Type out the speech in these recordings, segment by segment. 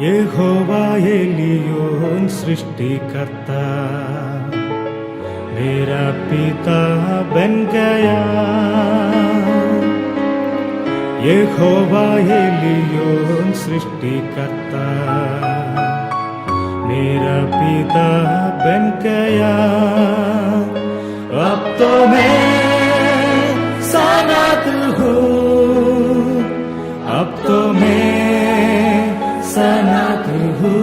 यहोवा Elyon सृष्टिकर्ता मेरा पिता बन गया। यहोवा एलियोन सृष्टिकर्ता मेरा पिता बन गया। अब तो मैं सनात हूँ, अब तो मैं सनात हूँ।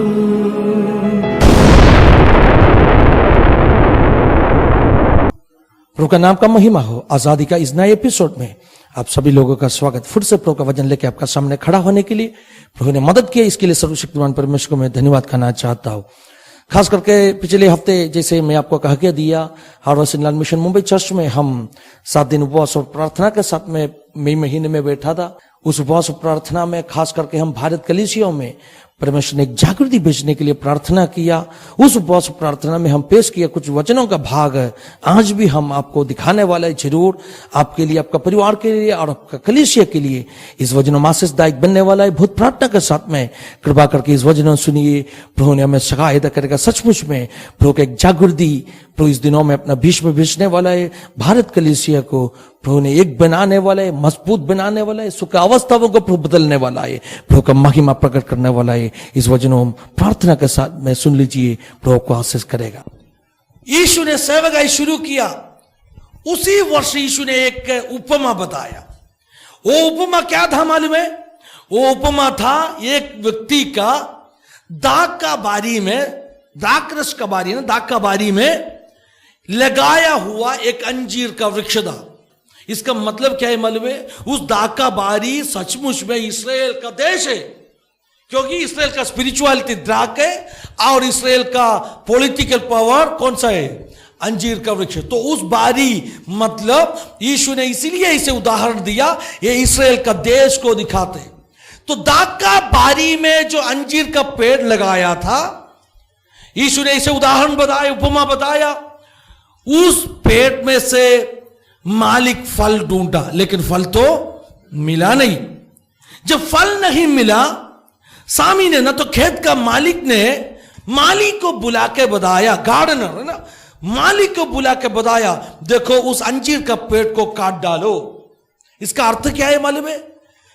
प्रभु का नाम का महिमा हो। आजादी का इस नए एपिसोड में आप सभी लोगों का स्वागत। फिर से प्रभु का वचन लेके आपका सामने खड़ा होने के लिए प्रभु ने मदद किया, इसके लिए सर्वशक्तिमान परमेश्वर को मैं धन्यवाद करना चाहता हूँ। खास करके पिछले हफ्ते जैसे मैं आपको कह के दिया, हार्वेस्ट इन लर्न मिशन मुंबई चर्च में हम 7 दिन उपवास और प्रार्थना के साथ में मई महीने में बैठा था। उस उपवास और प्रार्थना में खास करके हम भारत कलीसियों में परमेश्वर ने एक जागृति भेजने के लिए प्रार्थना किया। उस उपवास प्रार्थना में हम पेश किया कुछ वचनों का भाग आज भी हम आपको दिखाने वाला है, जरूर आपके लिए, आपका परिवार के लिए और आपका कलीसिया के लिए इस वचनों आशीषदायक बनने वाला है। बहुत प्रार्थना के साथ में कृपा करके इस वचनों सुनिए। प्रभु ने हमें सहायता करेगा। सचमुच में प्रभु का एक जागृति प्रभु इस दिनों में अपना बीच में भेजने वाला है। भारत कलीसिया को प्रभु ने एक बनाने वाला है, मजबूत बनाने वाला है, सुख अवस्थाओं को प्रभु बदलने वाला है, प्रभु का महिमा प्रकट करने वाला है। इस वचनों प्रार्थना के साथ में सुन लीजिए, प्रभु को आशीष करेगा। यीशु ने सेवकाई शुरू किया, उसी वर्ष यीशु ने एक उपमा बताया। वो उपमा क्या था मालूम है? वो उपमा था एक व्यक्ति का दाख का बारी में, दाखरस का बारी ना, दाख का बारी में लगाया हुआ एक अंजीर का वृक्ष था। इसका मतलब क्या है मालूम है? उस दाख का बारी सचमुच में इस्राएल का देश है, क्योंकि इस्राएल का स्पिरिचुअलिटी दाख है और इस्राएल का पॉलिटिकल पावर कौन सा है? अंजीर का वृक्ष। तो उस बारी मतलब यीशु ने इसीलिए इसे उदाहरण दिया, ये इस्राएल का देश को दिखाते। तो दाख का बारी में जो अंजीर का पेड़ लगाया था, यीशु ने इसे उदाहरण बताया, उपमा बताया। उस पेड़ में से मालिक फल ढूंढा, लेकिन फल तो मिला नहीं। जब फल नहीं मिला, सामी ने ना, तो खेत का मालिक ने मालिक को बुला के बताया, गार्डनर है ना, मालिक को बुला के बताया, देखो उस अंजीर का पेड़ को काट डालो। इसका अर्थ क्या है मालूम है?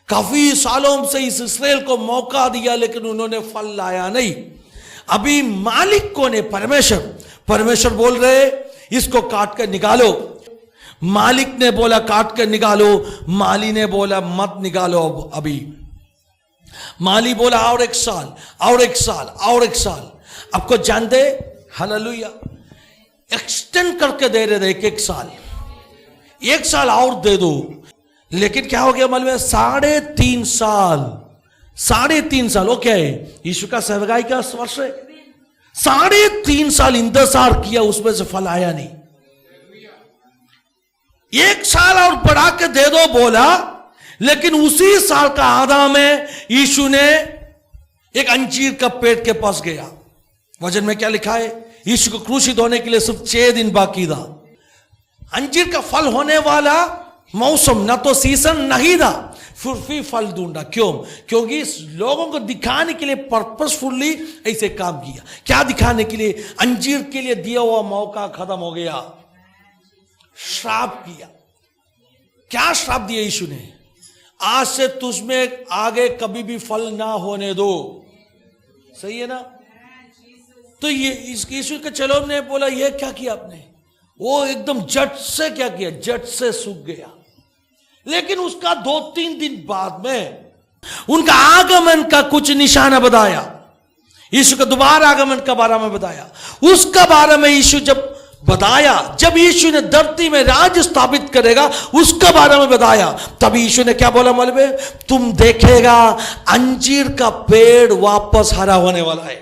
काफी सालों से इस इस्राएल को मौका दिया, लेकिन उन्होंने फल लाया नहीं। अभी मालिक को ने परमेश्वर बोल रहे इसको काट कर निकालो। मालिक ने बोला काट कर निकालो, माली ने बोला मत निकालो अभी। माली बोला और एक साल, और एक साल, और एक साल। आपको जानते, हालेलुया, एक्सटेंड करके दे रहे थे एक साल, एक साल और दे दो। लेकिन क्या हो गया मालूम है? 3.5 साल, 3.5 साल। वो क्या है? यीशु का सेवकाई का वर्ष है। 3.5 साल इंतजार किया, उसमें से फल आया नहीं। एक साल और बढ़ा के दे दो बोला, लेकिन उसी साल का आधा में यीशु ने एक अंजीर का पेड़ के पास गया। वचन में क्या लिखा है? यीशु को क्रूसित होने के लिए सिर्फ 6 दिन बाकी था। अंजीर का फल होने वाला मौसम ना, तो सीजन नहीं था, फिर भी फल ढूंढा। क्यों? क्योंकि लोगों को दिखाने के लिए पर्पसफुली ऐसे काम किया। क्या दिखाने के लिए? अंजीर के लिए दिया हुआ मौका खत्म हो गया। श्राप किया। क्या श्राप दिया यीशु ने? आज से तुझमें आगे कभी भी फल ना होने दो। सही है ना? तो ये यीशु के चेलों ने बोला ये क्या किया आपने? वो एकदम झट से क्या किया? झट से सूख गया। लेकिन उसका 2-3 दिन बाद में उनका आगमन का कुछ निशाना बताया। यीशु का दोबारा आगमन का बारे में बताया। उसका बारे में यीशु जब बताया, जब यीशु ने धरती में राज्य स्थापित करेगा, उसका बारे में बताया, तब यीशु ने क्या बोला मालूम है? तुम देखेगा अंजीर का पेड़ वापस हरा होने वाला है।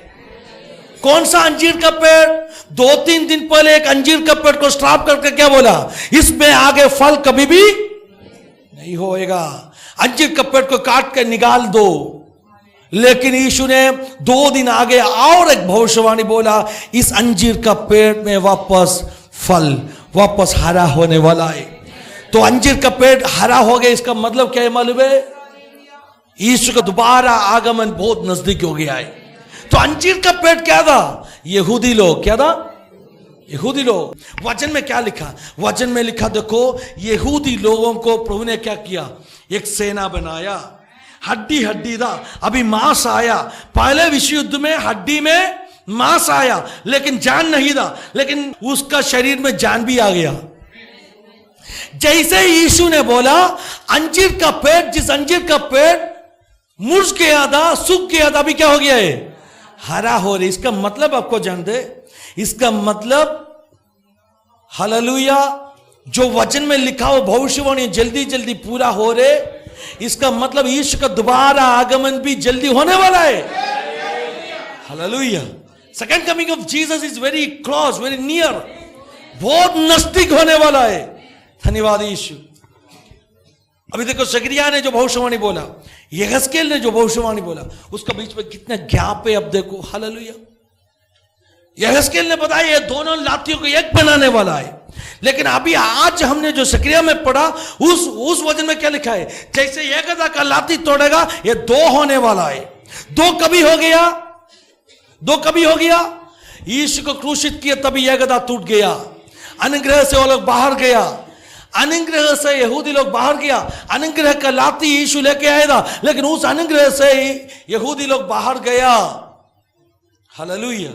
कौन सा अंजीर का पेड़? 2-3 दिन पहले एक अंजीर का पेड़ को श्राप करके क्या बोला? इसमें आगे फल कभी भी नहीं होएगा, अंजीर का पेड़ को काट कर निकाल दो। लेकिन यीशु ने 2 दिन आगे और एक भविष्यवाणी बोला, इस अंजीर का पेड़ में वापस फल, वापस हरा होने वाला है। तो अंजीर का पेड़ हरा हो गया, इसका मतलब क्या है मालूम है? यीशु का दोबारा आगमन बहुत नजदीक हो गया है। तो अंजीर का पेड़ क्या था? यहूदी लोग। क्या था? यहूदी लोग। वचन में क्या लिखा? वचन में लिखा देखो, यहूदी लोगों को प्रभु ने क्या किया? एक सेना बनाया। हड्डी हड्डी था, अभी मांस आया। पहले विश्व युद्ध में हड्डी में मांस आया लेकिन जान नहीं था, लेकिन उसका शरीर में जान भी आ गया। जैसे यीशु ने बोला अंजीर का पेड़, जिस अंजीर का पेड़ मुर्झ गया था, सूख गया था, अभी क्या हो गया है? हरा हो रहा। इसका मतलब आपको जान दे, इसका मतलब हालेलुया, जो वचन में लिखा हो भविष्यवाणी जल्दी जल्दी पूरा हो रहे। इसका मतलब यीशु का दोबारा आगमन भी जल्दी होने वाला है। Hallelujah. Second coming of Jesus is very close, very near, बहुत नजदीक होने वाला है। धन्यवाद यीशु। अभी देखो जकरिया ने जो भविष्यवाणी बोला, यहेजकेल ने जो भविष्यवाणी बोला, उसका बीच में कितना गैप है। अब देखो हालेलुया। यहेजकेल ने बताया ये दोनों लातियों को एक बनाने वाला है, लेकिन अभी आज हमने जो जकरिया में पढ़ा उस वचन में क्या लिखा है? जैसे एक गधा का लाती तोड़ेगा, ये दो होने वाला है। दो कभी हो गया, दो कभी हो गया। यीशु को क्रूसित किया तभी यह गधा टूट गया। अनुग्रह से वो लोग बाहर गया, अनुग्रह से यहूदी लोग बाहर गया। अनुग्रह का लाती यीशु लेके आया था, लेकिन उस अनुग्रह से यहूदी लोग बाहर गया। हालेलुया।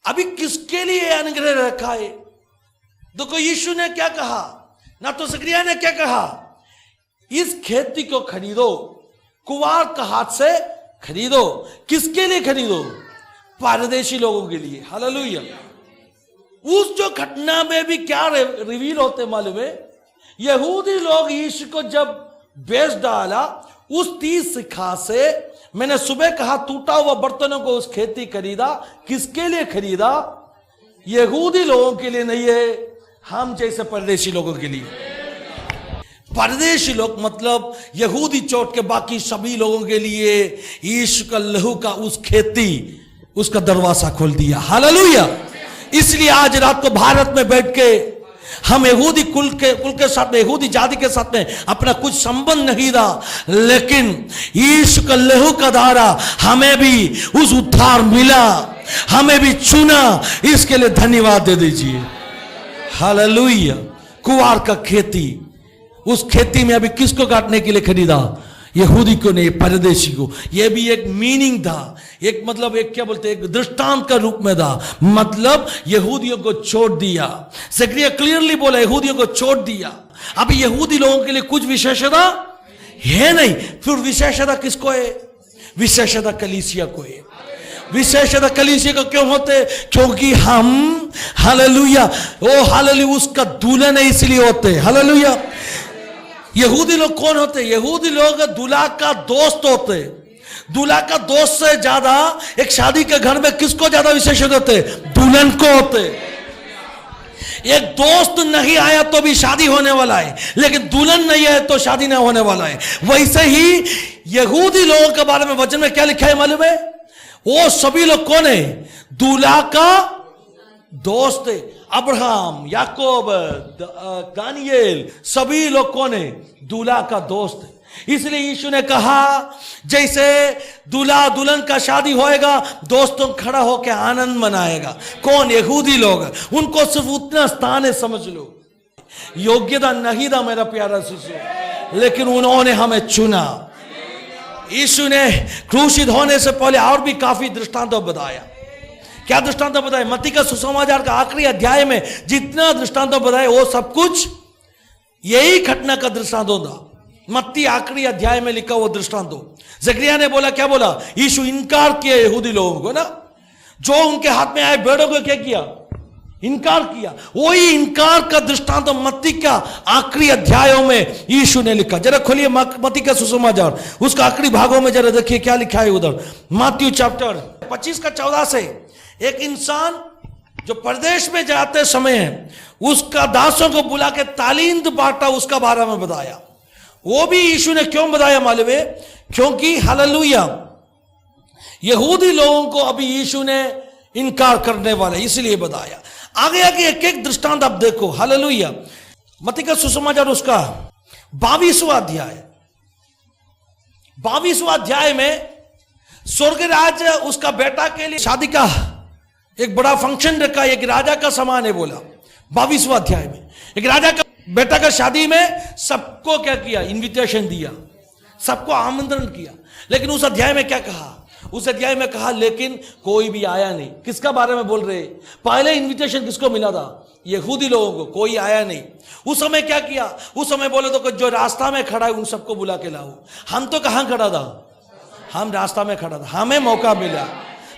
अभी किसके लिए अनुग्रह रखा है? देखो यीशु ने क्या कहा, ना तो जकरिया ने क्या कहा, इस खेती को खरीदो, कुवार का हाथ से खरीदो। किसके लिए खरीदो? परदेशी लोगों के लिए। हालेलुया। उस जो घटना में भी क्या रिवील होते मालूम है? यहूदी लोग यीशु को जब बेच डाला, उस 30 सिक्का से मैंने सुबह कहा टूटा हुआ बर्तनों को उस खेती खरीदा। किसके लिए खरीदा? यहूदी लोगों के लिए नहीं है, हम जैसे परदेशी लोगों के लिए। परदेशी लोग मतलब यहूदी छोड़ के बाकी सभी लोगों के लिए यीशु का लहू का उस खेती, उसका दरवाजा खोल दिया। हालेलुया। इसलिए आज रात को भारत में बैठ के हम यहूदी कुल के साथ में, यहूदी जाति के साथ में अपना कुछ संबंध नहीं था, लेकिन यीशु का लहू का धारा हमें भी उस उद्धार मिला, हमें भी चुना। इसके लिए धन्यवाद दे दीजिए। हालेलुया। कुवार का खेती, उस खेती में अभी किसको काटने के लिए खरीदा? यहूदी को नहीं, परदेशी को। यह भी एक मीनिंग था, एक मतलब एक क्या बोलते, एक दृष्टांत का रूप में था। मतलब यहूदियों को छोड़ दिया। जकरिया क्लियरली बोला यहूदियों को छोड़ दिया। अभी यहूदी लोगों के लिए कुछ विशेषता है नहीं। फिर विशेषता किसको है? विशेषता कलीसिया को है। विशेषता कलीसिया को क्यों होते? क्योंकि हम हालेलुया, ओ हालेलुया, उसका दुल्हन है, इसलिए होते। हालेलुया। यहूदी लोग कौन होते? यहूदी लोग दूल्हा का दोस्त होते। दूल्हा का दोस्त से ज्यादा एक शादी के घर में किसको ज्यादा विशेषता होते? दुल्हन को होते। एक दोस्त नहीं आया तो भी शादी होने वाला है, लेकिन दुल्हन नहीं है तो शादी नहीं होने वाला है। वैसे ही यहूदी लोगों के बारे में वचन में क्या लिखा है मालूम है? वो सभी लोग कौन है? दूल्हा का दोस्त है। अब्राहम, याकूब, दानियेल, सभी लोग कौन है? दूल्हा का दोस्त है। इसलिए यीशु ने कहा जैसे दूल्हा दुल्हन का शादी होएगा, दोस्तों खड़ा होकर आनंद मनाएगा। कौन? यहूदी लोग। उनको सिर्फ उतना स्थान है, समझ लो। योग्यता नहीं था मेरा प्यारा शिशु, लेकिन उन्होंने हमें चुना। यीशु ने क्रूसित होने से पहले और भी काफी दृष्टांत बताया। क्या दृष्टांत बताया? मत्ती का सुसमाचार का आखिरी अध्याय में जितना दृष्टांत बताया वो सब कुछ यही घटना का दृष्टांत होता। मत्ती आखिरी अध्याय में लिखा वो दृष्टांत हो। जकरिया ने बोला, क्या बोला? यीशु इनकार किया यहूदी लोगों को ना, जो उनके हाथ में आए बेड़ों को क्या किया? इनकार किया। वही इनकार का दृष्टांत मत्ती का आखिरी अध्यायों में यीशु ने लिखा। जरा खोलिए मत्ती का सुसमाचार, उसका आखिरी भागों में जरा देखिए क्या लिखा है उधर। मैथ्यू चैप्टर 25 का 14 से, एक इंसान जो परदेश में जाते समय उसका दासों को बुला के तालीम बांटा, उसका बारे में बताया। वो भी यीशु ने क्यों बताया मालूम है? क्योंकि हालेलुया यहूदी लोगों को अभी यीशु ने इनकार करने वाले, इसलिए बताया। आगे आगे एक एक दृष्टांत आप देखो। हालेलुया। मत्ती का सुसमाचार उसका 22वां अध्याय, 22वां अध्याय में स्वर्ग राज उसका बेटा के लिए शादी का एक बड़ा फंक्शन रखा, एक राजा का समान है बोला। 22वां अध्याय में एक राजा का बेटा का शादी में सबको क्या किया, इनविटेशन दिया, सबको आमंत्रण किया। लेकिन उस अध्याय में क्या कहा, उस अध्याय में कहा लेकिन कोई भी आया नहीं। किसका बारे में बोल रहे? पहले इनविटेशन किसको मिला था? यहूदी लोगों को, कोई आया नहीं। उस समय क्या किया, उस समय बोले तो जो रास्ता में खड़ा है उन सबको बुला के लाओ। हम तो कहां खड़ा था? हम रास्ता में खड़ा था, हमें मौका मिला।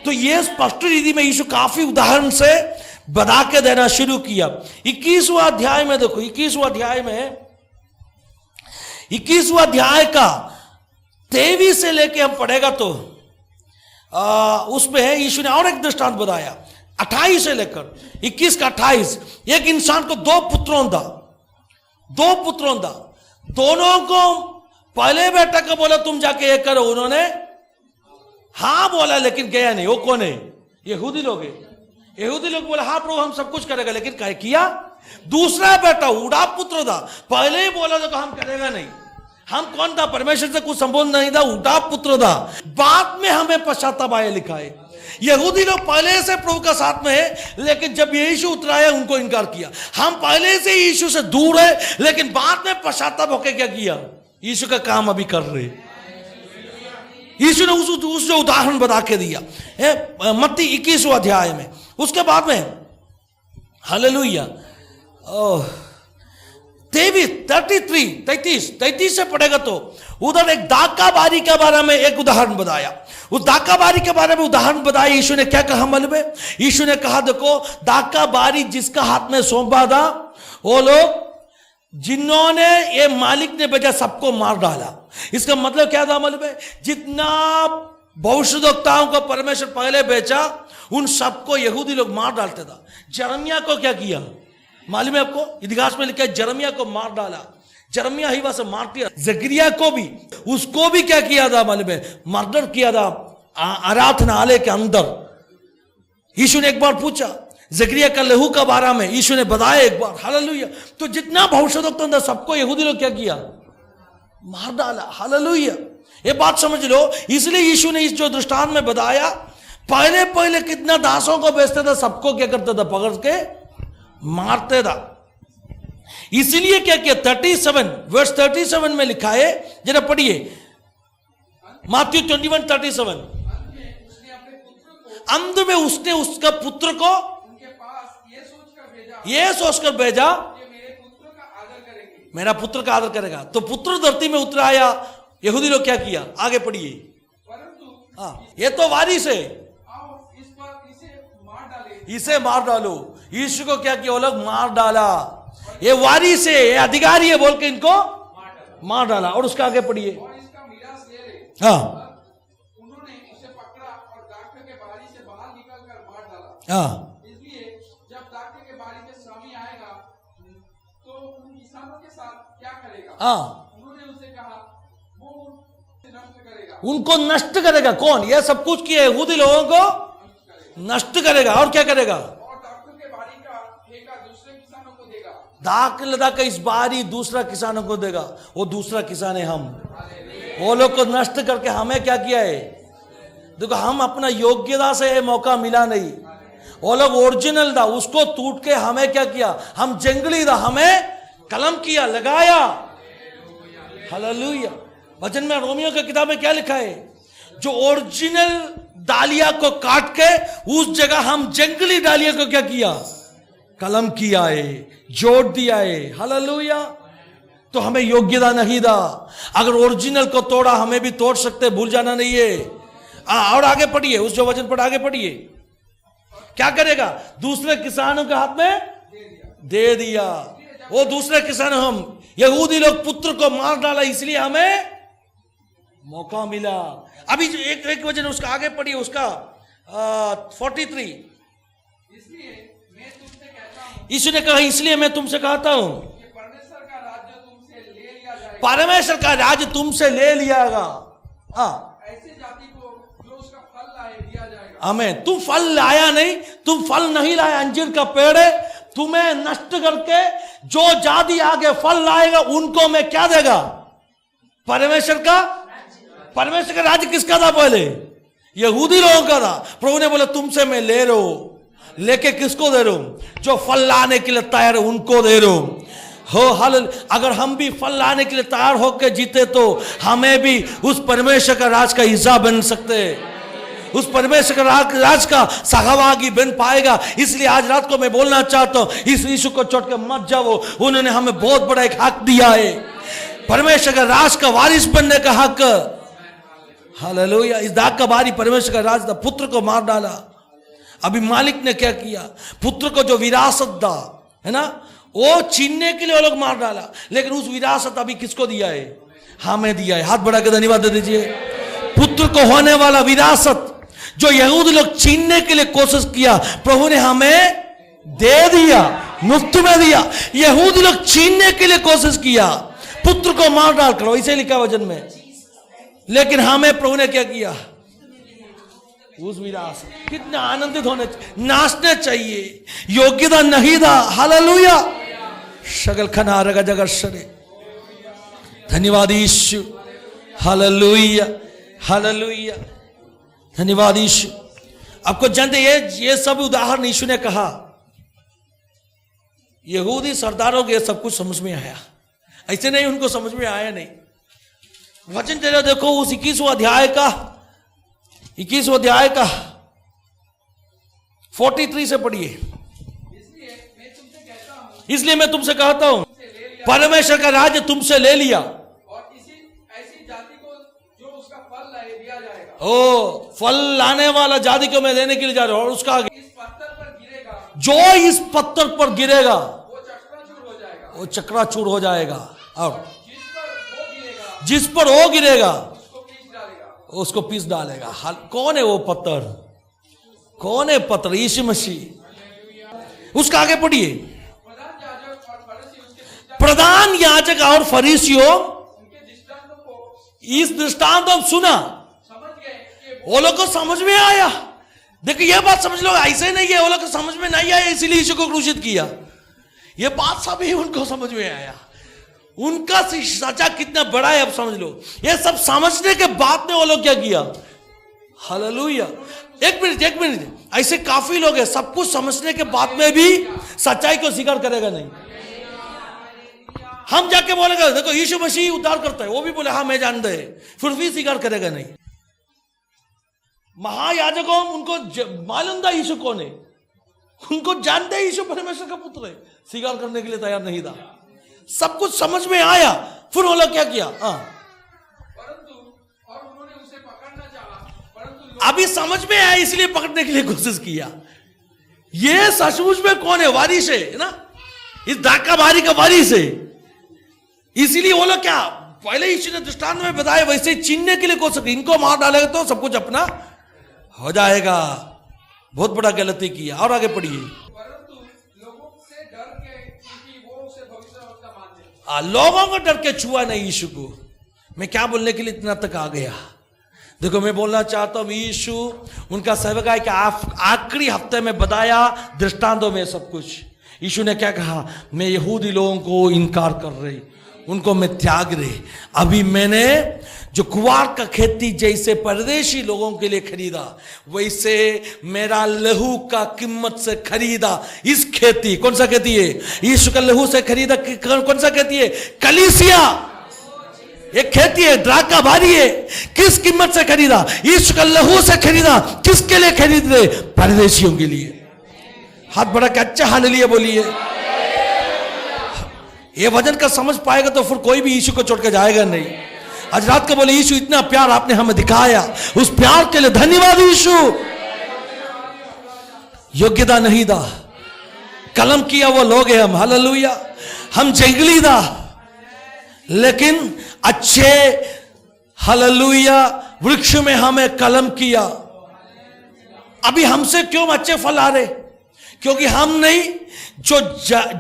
तो ये स्पष्ट रीति में यीशु काफी उदाहरण से बता के देना शुरू किया। 21वां अध्याय में देखो, 21वां अध्याय में 21वां अध्याय का 23 से लेके हम पढ़ेगा तो उसमें यीशु ने और एक दृष्टांत बताया। 28 से लेकर 21 का 28, एक इंसान को दो पुत्रों था, दोनों को पहले बेटा को बोला तुम जाके ये करो, उन्होंने हाँ बोला लेकिन गया नहीं। वो कौन है? यहूदी लोग है। यहूदी लोग बोला हाँ प्रभु हम सब कुछ करेगा, लेकिन क्या किया? दूसरा बेटा उड़ा पुत्र था, पहले ही बोला तो हम करेगा नहीं। हम कौन था? परमेश्वर से कुछ संबंध नहीं था, उड़ा पुत्र था। बाद में हमें पश्चाताप आया लिखा है। यहूदी लोग पहले से प्रभु का साथ में है, लेकिन जब यीशु उतराया उनको इनकार किया। हम पहले से यीशु से दूर है, लेकिन बाद में पश्चाताप होकर क्या किया? यीशु का काम अभी कर रहे। यीशु ने उस जो उदाहरण बता के दिया मत्ती 21वां अध्याय में। उसके बाद में हालेलुया 33 से पढ़ेगा तो उधर एक दाका बारी के बारे में एक उदाहरण बताया। उस दाका बारी के बारे में उदाहरण बताया। यीशु ने क्या कहा मालूम है? यीशु ने कहा देखो दाका बारी जिसका हाथ में सौंपा था, वो लोग जिन्होंने ये मालिक ने भेजा सबको मार डाला। इसका मतलब क्या था मालूम है? जितना भविष्यद्वक्ताओं को परमेश्वर पहले भेजा उन सबको यहूदी लोग मार डालते था। जरमिया को क्या किया मालूम है आपको? इतिहास में लिखा है जरमिया को मार डाला। जरमिया ही वहां से मार दिया। जकरिया को भी, उसको भी क्या किया था मालूम है? मर्डर किया था आराधनालय के अंदर। यीशु ने एक बार पूछा जकरिया का लहू का बारे में, यीशु ने बताया एक बार। हालेलुया। तो जितना भविष्यद्वक्ता था सबको यहूदी लोग क्या किया? मार डाला। हालेलुया। ये बात समझ लो। इसलिए यीशु ने इस जो दृष्टांत में बताया, पहले कितना दासों को बेचते था, सबको क्या करता था? पकड़ के मारते था। इसलिए क्या किया? 37 में लिखा है, जरा पढ़िए Matthew 21:37। अंत में उसने उसका पुत्र को ये सोचकर भेजा मेरा पुत्र का आदर करेगा। तो पुत्र धरती में उतराया। यहूदी लोग क्या किया? आगे पढ़िए। हाँ, ये तो वारिस है, इसे मार डालो। यीशु को क्या किया? वो लोग मार डाला। ये वारिस है, ये अधिकारी है बोल के इनको मार डाला। और उसका आगे पढ़िए। हाँ उन्होंने उसे पकड़ा और डॉक्टर के बारी से बाहर निकलकर मार डाला। हाँ, इसलिए जब डॉक्टर के बारी के स्वामी आएगा तो उन किसानों के साथ क्या करेगा? हाँ, उन्होंने उसे कहा वो नष्ट करेगा। उनको नष्ट करेगा। कौन? ये सब कुछ किया यहूदी लोगों को नष्ट करेगा। और क्या करेगा? और डॉक्टर के बारी का ठेका दूसरे किसानों को देगा। दाखलता का इस बारी दूसरा किसानों को देगा। वो दूसरा किसान है हम। वो लोग को नष्ट करके हमें क्या किया है? देखो हम अपना योग्यता से मौका मिला नहीं। वो लोग ओरिजिनल था, उसको टूट के हमें क्या किया? हम जंगली था, हमें कलम किया, लगाया। हालेलुया। वचन में रोमियो की किताब में क्या लिखा है? जो ओरिजिनल डालिया को काट के उस जगह हम जंगली डालिया को क्या किया? कलम किया है, जोड़ दिया है। हालेलुया। तो हमें योग्यता नहीं था। अगर ओरिजिनल को तोड़ा हमें भी तोड़ सकते, भूल जाना नहीं है। और आगे पढ़िए, उस जो वचन पर आगे पढ़िए। क्या करेगा? दूसरे किसानों के हाथ में दे दिया। वो दूसरे किसान हम यहूदी लोग पुत्र को मार डाला, इसलिए हमें मौका मिला। अभी जो एक वचन उसका आगे पढ़िए, उसका 43। इसलिए मैं तुमसे कहता हूँ, यीशु ने कहा इसलिए मैं तुमसे कहता हूं परमेश्वर का राज्य तुमसे ले लिया जाएगा। परमेश्वर का राज्य तुमसे ले लियागा। हाँ, ऐसे जाति को जो उसका फल लाए दिया जाएगा। हमें तुम फल लाया नहीं, तुम फल नहीं लाया। अंजीर का पेड़ है, तुम्हें नष्ट करके जो जाति आगे फल लाएगा उनको मैं क्या देगा? परमेश्वर का परमेश्वर का राज्य किसका था पहले? यहूदी लोगों का था। प्रभु ने बोला तुमसे मैं ले रहा हूं, लेके किसको दे रहा हूं? जो फल लाने के लिए तैयार है उनको दे रहा हूं। हो हालेलुया। अगर हम भी फल लाने के लिए तैयार होकर जीते तो हमें भी उस परमेश्वर का राज का हिस्सा बन सकते हैं, उस परमेश्वर का राज का सहभागी बन पाएगा। इसलिए आज रात को मैं बोलना चाहता हूं, इस यीशु को छोड़ के मत जाओ। उन्होंने हमें बहुत बड़ा एक हक दिया है, परमेश्वर का राज का वारिस बनने का हक। हालेलुया। इस दाग का बारी परमेश्वर का राज था, पुत्र को मार डाला। अभी मालिक ने क्या किया? पुत्र को जो विरासत था, है ना, वो छीनने के लिए वो लोग मार डाला। लेकिन उस विरासत अभी किसको दिया है? हमें दिया है। हाथ बढ़ा के धन्यवाद दे दीजिए। पुत्र को होने वाला विरासत जो यहूदी लोग छीनने के लिए कोशिश किया, प्रभु ने हमें दे दिया, मुफ्त में दिया। यहूदी लोग छीनने के लिए कोशिश किया, पुत्र को मार डाल करो, इसे लिखा वचन में। लेकिन हमें प्रभु ने क्या किया? उस विरासत। कितने आनंदित होने, नाचने चाहिए। योग्यता नहीं था। हालेलुया। शगल खना रगा जगह शरे। धन्यवाद यीशु। हालेलुया, हालेलुया, धन्यवाद यीशु। आपको जानते ये सब उदाहरण यीशु ने कहा, यहूदी सरदारों के सब कुछ समझ में आया। ऐसे नहीं उनको समझ में आया नहीं। वचन तेरा देखो उस 21वां अध्याय का 43 से पढ़िए। इसलिए मैं तुमसे कहता हूं, परमेश्वर का राज्य तुमसे ले लिया और ऐसी जाति को जो उसका फल लाए दिया जाएगा। ओ, फल लाने वाला जाति को मैं देने के लिए जा रहा हूं। और उसका आगे, इस पत्थर पर गिरेगा, जो इस पत्थर पर गिरेगा वो चकनाचूर हो जाएगा, वो चकनाचूर हो जाएगा। और जिस पर वो गिरेगा उसको पीस डालेगा। कौन है वो पत्थर? कौन है पत्थर? यीशु मसीह। उसका आगे पढ़िए। प्रधान याजक और फरीसियों इस दृष्टांत को सुना, वो लोग को समझ में आया। देखिए ये बात समझ लो, ऐसे नहीं है वो लोग को समझ में नहीं आया इसीलिए यीशु को क्रूसित किया। ये बात सभी उनको समझ में आया। उनका सच्चा कितना बड़ा है अब समझ लो। ये सब समझने के बाद में वो लोग क्या किया? हालेलुया। एक मिनट, ऐसे काफी लोग हैं, सब कुछ समझने के बाद में भी सच्चाई को स्वीकार करेगा नहीं। हम जाके बोलेगा देखो यीशु मसीह उद्धार करता है, वो भी बोले हाँ मैं जानता है, फिर भी स्वीकार करेगा नहीं। महायाजकों उनको मालूम था यीशु कौन है, उनको जानते हैं यीशु परमेश्वर का पुत्र है, स्वीकार करने के लिए तैयार नहीं था। सब कुछ समझ में आया, फिर वो लोग क्या किया? परंतु और उन्होंने उसे पकड़ना चाहा, परंतु अभी समझ में आया इसलिए पकड़ने के लिए कोशिश किया। ये सचमुच में कौन है? वारिस है ना, इस दाका बारी का वारिस है। इसीलिए वो लोग क्या पहले यीशु ने दृष्टांत में बताया वैसे छीनने के लिए कोशिश की। इनको मार डालेगा तो सब कुछ अपना हो जाएगा। बहुत बड़ा गलती किया। और आगे पढ़िए। परंतु लोगों से डर के, क्योंकि वो उसे भविष्यवक्ता मानते हैं। लोगों को डर के छुआ नहीं यीशु को। मैं क्या बोलने के लिए इतना तक आ गया? देखो मैं बोलना चाहता हूं, यीशु उनका सेवकाई के आखिरी हफ्ते में बताया दृष्टांतों में सब कुछ। यीशु ने क्या कहा? मैं यहूदी लोगों को इनकार कर रही, उनको मैं त्याग रही। अभी मैंने जो कुवार का खेती जैसे परदेशी लोगों के लिए खरीदा, वैसे मेरा लहू का कीमत से खरीदा इस खेती। कौन सा खेती है? यीशु का लहू से खरीदा। कौन सा खेती है? कलीसिया। एक खेती है, द्राका बारी है। किस कीमत से खरीदा? यीशु का लहू से खरीदा। किसके लिए खरीद रहे? परदेशियों के लिए। हाथ बढ़ा के अच्छा हालेलुया बोलिए। ये वचन का समझ पाएगा तो फिर कोई भी यीशु को छोड़ के जाएगा नहीं। आज रात को बोले यीशु इतना प्यार आपने हमें दिखाया, उस प्यार के लिए धन्यवाद यीशु। योग्यता नहीं था, कलम किया वो लोग हैं हम। हालेलुया। हम जंगली था लेकिन अच्छे हालेलुया वृक्ष में हमें कलम किया। अभी हमसे क्यों अच्छे फल आ रहे? क्योंकि हम नहीं, जो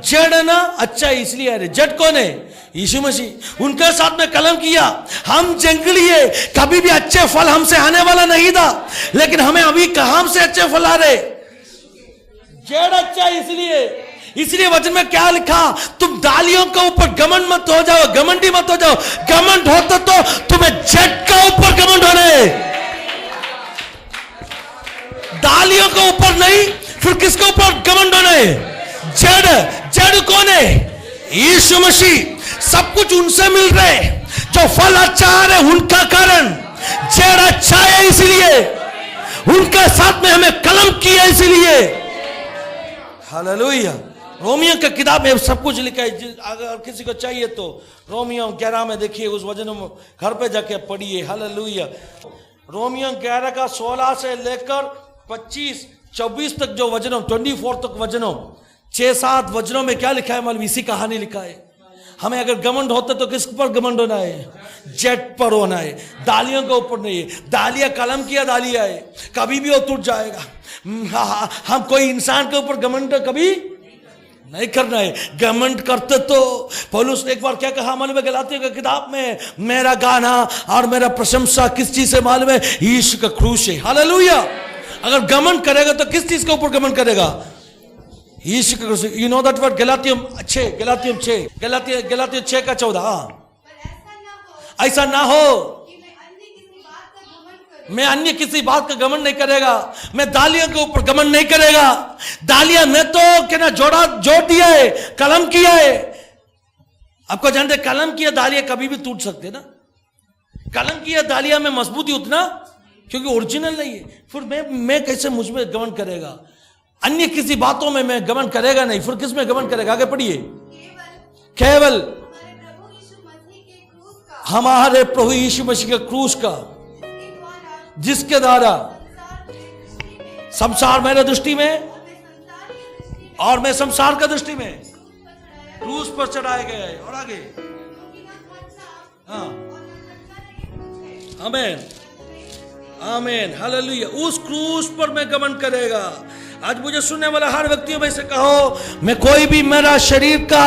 जड़ ना अच्छा इसलिए आ रहे। जड़ कौन है? यीशु मसीह। उनके साथ में कलम किया। हम जंगली है, कभी भी अच्छे फल हमसे आने वाला नहीं था, लेकिन हमें अभी कहां से अच्छे फल आ रहे? जड़ अच्छा इसलिए, इसलिए वचन में क्या लिखा, तुम डालियों के ऊपर घमंड मत हो जाओ, घमंडी मत हो जाओ। घमंड होता तो तुम्हें जट का ऊपर घमंड होने, डालियों के ऊपर नहीं, फिर किसके ऊपर घमंड होने? जड़ कौन है? यीशु मसीह। सब कुछ उनसे मिल रहे, जो फल अच्छा आ रहे उनका कारण। जड़ अच्छा है इसलिए, उनके साथ में हमें कलम किया इसलिए। हालेलुया। रोमियो की किताब में सब कुछ लिखा है, अगर किसी को चाहिए तो रोमियो 11 में देखिए, उस वचन में घर पे जाके पढ़िए। हालेलुया। रोमियो 11 का 16 से लेकर 25-24 तक जो वचनों, 24 तक वचनों, 6-7 वचनों में क्या लिखा है मालूम? इसी कहानी लिखा है। हमें अगर घमंड होता तो किस पर घमंड होना है? जेट पर होना है, डालियों के ऊपर नहीं है। डालिया कलम किया डालिया है, कभी भी वो टूट जाएगा। हम कोई इंसान के ऊपर घमंड कभी नहीं करना है। घमंड करते तो पौलुस ने एक बार क्या कहा मालूम है? गलातियों की किताब में, मेरा गाना और मेरा प्रशंसा किस चीज से मालूम है? यीशु का क्रूस है। हालेलुया। अगर घमंड करेगा तो किस चीज के ऊपर घमंड करेगा? यीशु का क्रूस। यू नो दैट वर्ड, गलातियम 6 का 14। ऐसा ना हो मैं अन्य किसी बात का घमंड नहीं करेगा, मैं डालियों के ऊपर घमंड नहीं करेगा। डालिया में तो क्या ना जोड़ दिया है, कलम किया है। आपको जानते कलम किया डालिया कभी भी टूट सकते ना। कलम किया डालिया में मजबूती उतना, क्योंकि ओरिजिनल नहीं है। फिर मैं कैसे मुझ में घमंड करेगा? अन्य किसी बातों में मैं घमंड करेगा नहीं, फिर किस में घमंड करेगा? आगे पढ़िए। केवल हमारे प्रभु यीशु मसीह के क्रूस का, जिसके द्वारा संसार मेरे दृष्टि में और मैं संसार का दृष्टि में क्रूस पर चढ़ाए गए। और आगे, हाँ, आमीन आमीन हालेलुया। उस क्रूस पर मैं घमंड करेगा। आज मुझे सुनने वाला हर व्यक्ति में से कहो, मैं कोई भी मेरा शरीर का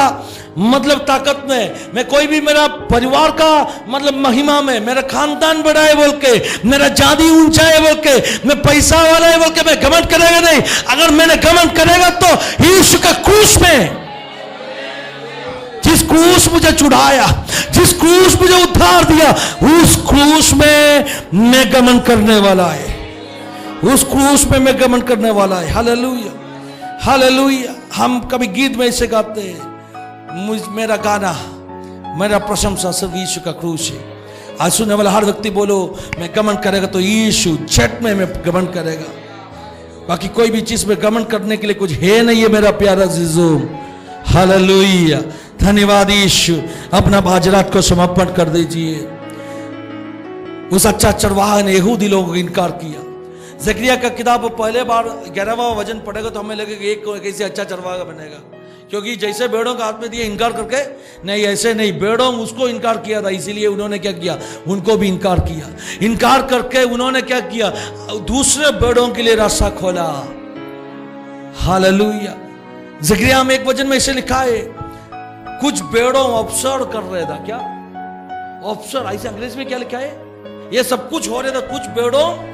मतलब ताकत में, मैं कोई भी मेरा परिवार का मतलब महिमा में, मेरा खानदान बड़ा है बोल के, मेरा जाति ऊंचा है बोल के, मैं पैसा वाला है बोल के मैं घमंड करेगा नहीं। अगर मैंने घमंड करेगा तो यीशु का क्रूस में, जिस क्रूस मुझे चुढ़ाया, जिस क्रूस मुझे उद्धार दिया, उस क्रूस में मैं घमंड करने वाला है। उस क्रूस में मैं घमंड करने वाला है। Hallelujah hallelujah. हम कभी गीत में इसे गाते हैं, मेरा गाना, मेरा प्रशंसा सिर्फ यीशु का क्रूस है। आज सुनने वाला हर व्यक्ति बोलो, मैं घमंड करेगा तो यीशु झट में मैं घमंड करेगा। बाकी कोई भी चीज में घमंड करने के लिए कुछ है नहीं है मेरा प्यारा जीजू। हालेलुया। धन्यवाद यीशु। अपना बाजरात को समर्पण कर दीजिए। उस अच्छा चरवाहा ने यहूदी लोगों को इनकार किया। ज़करिया का किताब पहले बार 11वां वचन पढ़ेगा तो हमें लगेगा एक कैसे अच्छा चरवाहा बनेगा, क्योंकि जैसे भेड़ों का हाथ में दिया इनकार करके, नहीं ऐसे नहीं, भेड़ों उसको इनकार किया था, इसीलिए उन्होंने क्या किया? उनको भी इनकार किया। इनकार करके उन्होंने क्या किया? दूसरे भेड़ों के लिए रास्ता खोला। हालेलुया। ज़करिया में एक वचन में इसे लिखा है, कुछ भेड़ों ऑब्जर्व कर रहे था। क्या ऑब्जर्व? ऐसे अंग्रेजी में क्या लिखा है? ये सब कुछ हो रहा था, कुछ भेड़ों,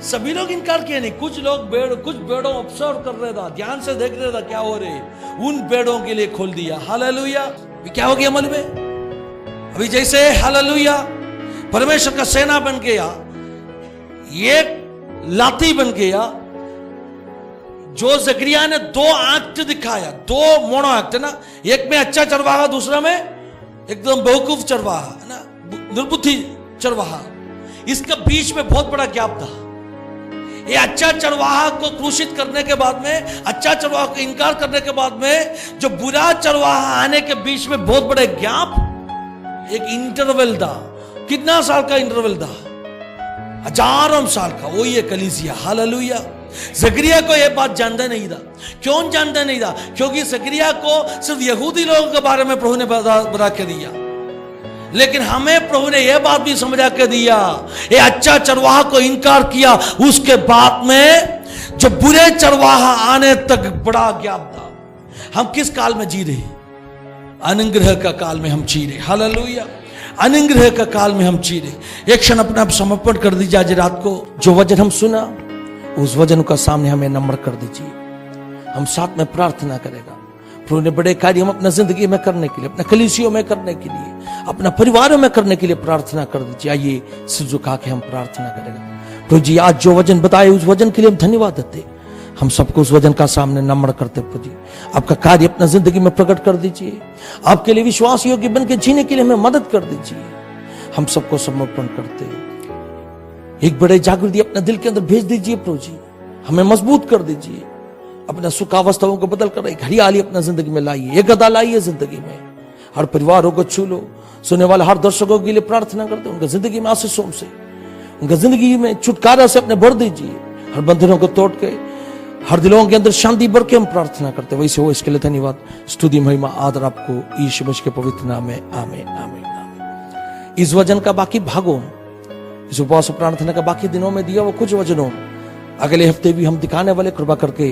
सभी लोग इनकार किए नहीं, कुछ भेड़ों ऑब्जर्व कर रहे था, ध्यान से देख रहे था क्या हो रहे, उन भेड़ों के लिए खोल दिया। हालेलुया। क्या हो गया अमल में? अभी जैसे हालेलुया परमेश्वर का सेना बन गया, एक लाठी बन गया, जो ज़करिया ने 2 एक्ट दिखाया, 2 मोनो एक्ट है ना, एक में अच्छा चरवाहा, दूसरा में एकदम बेवकूफ चरवाहा है ना, निर्बुद्धि चरवाहा। इसका बीच में बहुत बड़ा गैप था। ये अच्छा चरवाहा को क्रूसित करने के बाद में, अच्छा चरवाहा को इनकार करने के बाद में, जो बुरा चरवाहा आने के बीच में बहुत बड़े गैप, एक इंटरवल था। कितना साल का इंटरवल था? हजारों साल का। वही है कलीसिया। हालेलुया। ज़करिया को यह बात जानता नहीं था। क्यों जानता नहीं था? क्योंकि ज़करिया को सिर्फ यहूदी लोगों के बारे में प्रभु ने बता के दिया, लेकिन हमें प्रभु ने यह बात भी समझा के दिया। ये अच्छा चरवाहा को इनकार किया, उसके बाद में जो बुरे चरवाहा आने तक बड़ा गैप था। हम किस काल में जी रहे? अनुग्रह का काल में हम जी रहे। हालेलुया। अनुग्रह का काल में हम जी रहे। एक क्षण अपना समर्पण कर दीजिए। आज रात को जो वचन हम सुना, उस वचन का सामने हमें नम्र कर दीजिए। हम साथ में प्रार्थना करेगा। प्रभु ने बड़े कार्य हम अपना जिंदगी में करने के लिए, अपना कलीसियों में करने के लिए, अपना परिवारों में करने के लिए प्रार्थना कर दीजिए। आइए सिर झुका के हम प्रार्थना करेगा। प्रभु जी आज जो वचन बताए उस वचन के लिए हम धन्यवाद देते, हम सबको उस वचन का सामने नम्र करते। प्रभु जी आपका कार्य अपना जिंदगी में प्रकट कर दीजिए, आपके लिए विश्वास योग्य बन के जीने के लिए हमें मदद कर दीजिए। हम सबको समर्पण करते, एक बड़े जागृति अपने दिल के अंदर भेज दीजिए। प्रभु जी हमें मजबूत कर दीजिए, अपना सुखावस्थाओं को बदल कर एक हरियाली अपना जिंदगी में लाइए, एक गदा लाइए जिंदगी में। हर परिवारों को छू लो, सुनने वाले हर दर्शकों के लिए प्रार्थना करते, उनका जिंदगी में आशीषों से, उनका जिंदगी में छुटकारा से अपने भर दीजिए। हर बंधनों को तोड़ के हर दिलों के अंदर शांति भर के हम प्रार्थना करते। वैसे हो इसके लिए धन्यवाद, स्तुति महिमा आदर आपको यीशु मसीह के पवित्र नाम में आमीन आमीन आमीन। इस वचन का बाकी भागों, इस उपवास प्रार्थना का बाकी दिनों में दिया वो कुछ वचनों अगले हफ्ते भी हम दिखाने वाले। कृपा करके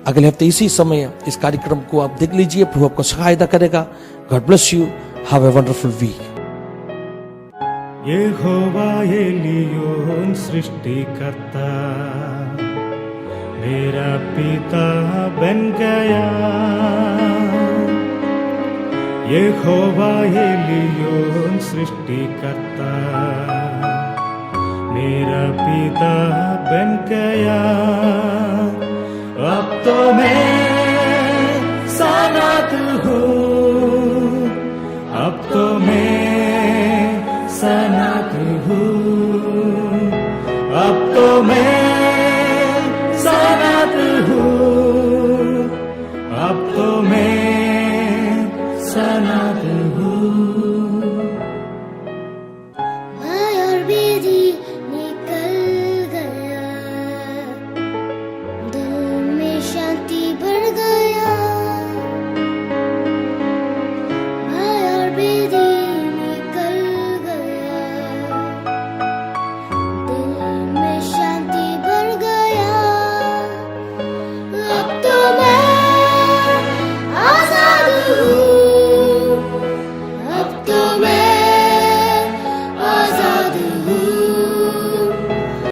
अगले हफ्ते इसी समय इस कार्यक्रम को आप देख लीजिए। प्रभु आपको सहायता करेगा। God bless you, have a wonderful week. Jehovah Elyon सृष्टिकर्ता मेरा पिता बन गया। यहोवा एलियोन सृष्टिकर्ता मेरा पिता बन गया।